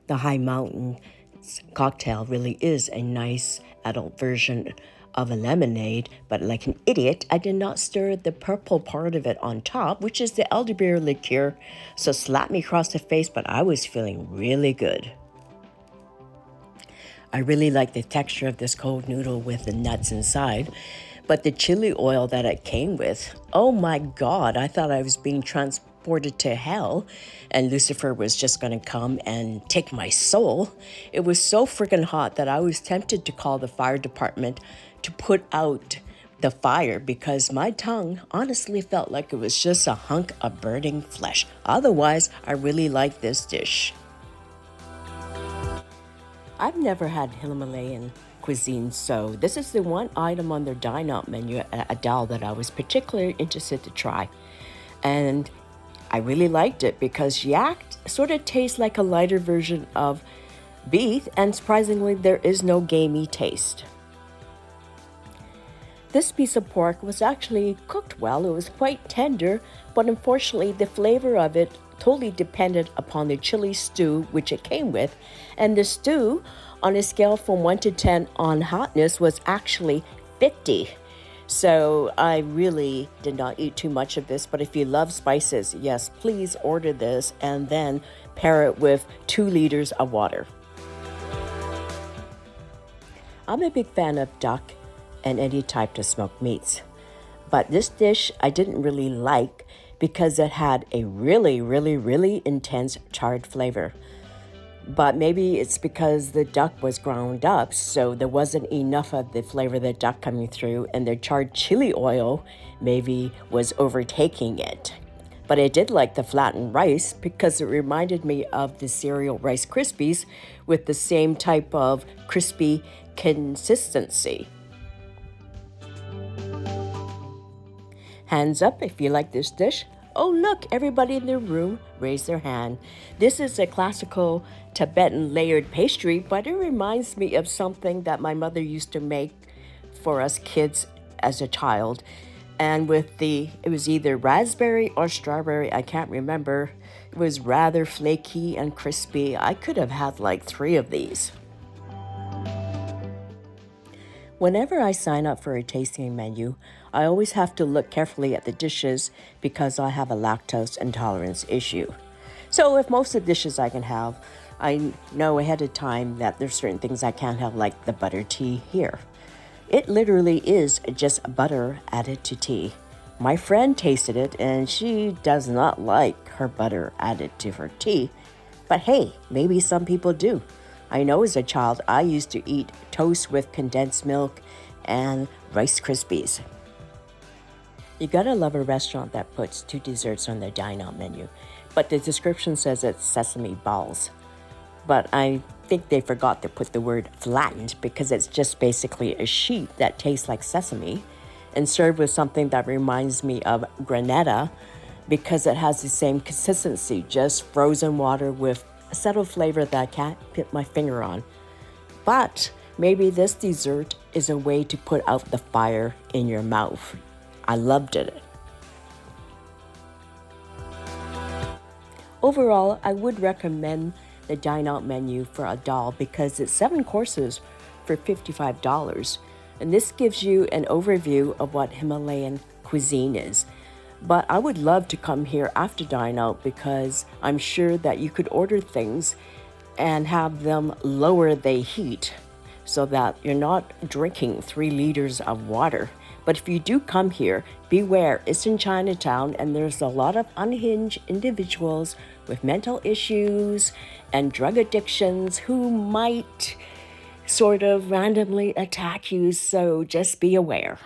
The High Mountain cocktail really is a nice adult version of a lemonade, but like an idiot, I did not stir the purple part of it on top, which is the elderberry liqueur. So slapped me across the face, but I was feeling really good. I really like the texture of this cold noodle with the nuts inside. But the chili oil that it came with, oh my God, I thought I was being transported to hell and Lucifer was just going to come and take my soul. It was so freaking hot that I was tempted to call the fire department to put out the fire because my tongue honestly felt like it was just a hunk of burning flesh. Otherwise, I really like this dish. I've never had Himalayan cuisine, so this is the one item on their dine-out menu at Adele that I was particularly interested to try. And I really liked it because yak sort of tastes like a lighter version of beef, and surprisingly, there is no gamey taste. This piece of pork was actually cooked well. It was quite tender, but unfortunately, the flavor of it totally depended upon the chili stew which it came with. And the stew, on a scale from 1 to 10 on hotness, was actually 50. So I really did not eat too much of this, but if you love spices, yes, please order this and then pair it with 2 liters of water. I'm a big fan of duck and any type of smoked meats, but this dish I didn't really like because it had a really intense charred flavor. But maybe it's because the duck was ground up, so there wasn't enough of the flavor of the duck coming through, and the charred chili oil maybe was overtaking it. But I did like the flattened rice because it reminded me of the cereal Rice Krispies with the same type of crispy consistency. Hands up if you like this dish. Oh, look, everybody in the room raised their hand. This is a classical Tibetan layered pastry, but it reminds me of something that my mother used to make for us kids as a child. And it was either raspberry or strawberry, I can't remember. It was rather flaky and crispy. I could have had like 3 of these. Whenever I sign up for a tasting menu, I always have to look carefully at the dishes because I have a lactose intolerance issue. So if most of the dishes I can have, I know ahead of time that there's certain things I can't have, like the butter tea here. It literally is just butter added to tea. My friend tasted it and she does not like her butter added to her tea. But hey, maybe some people do. I know as a child I used to eat toast with condensed milk and Rice Krispies. You gotta love a restaurant that puts 2 desserts on their dine-out menu, but the description says it's sesame balls. But I think they forgot to put the word flattened because it's just basically a sheet that tastes like sesame and served with something that reminds me of granita because it has the same consistency, just frozen water with a subtle flavor that I can't put my finger on. But maybe this dessert is a way to put out the fire in your mouth. I loved it. Overall, I would recommend the dine-out menu for a doll because it's 7 courses for $55. And this gives you an overview of what Himalayan cuisine is. But I would love to come here after dine out because I'm sure that you could order things and have them lower the heat so that you're not drinking 3 liters of water. But if you do come here, beware, it's in Chinatown and there's a lot of unhinged individuals with mental issues and drug addictions who might sort of randomly attack you, so just be aware.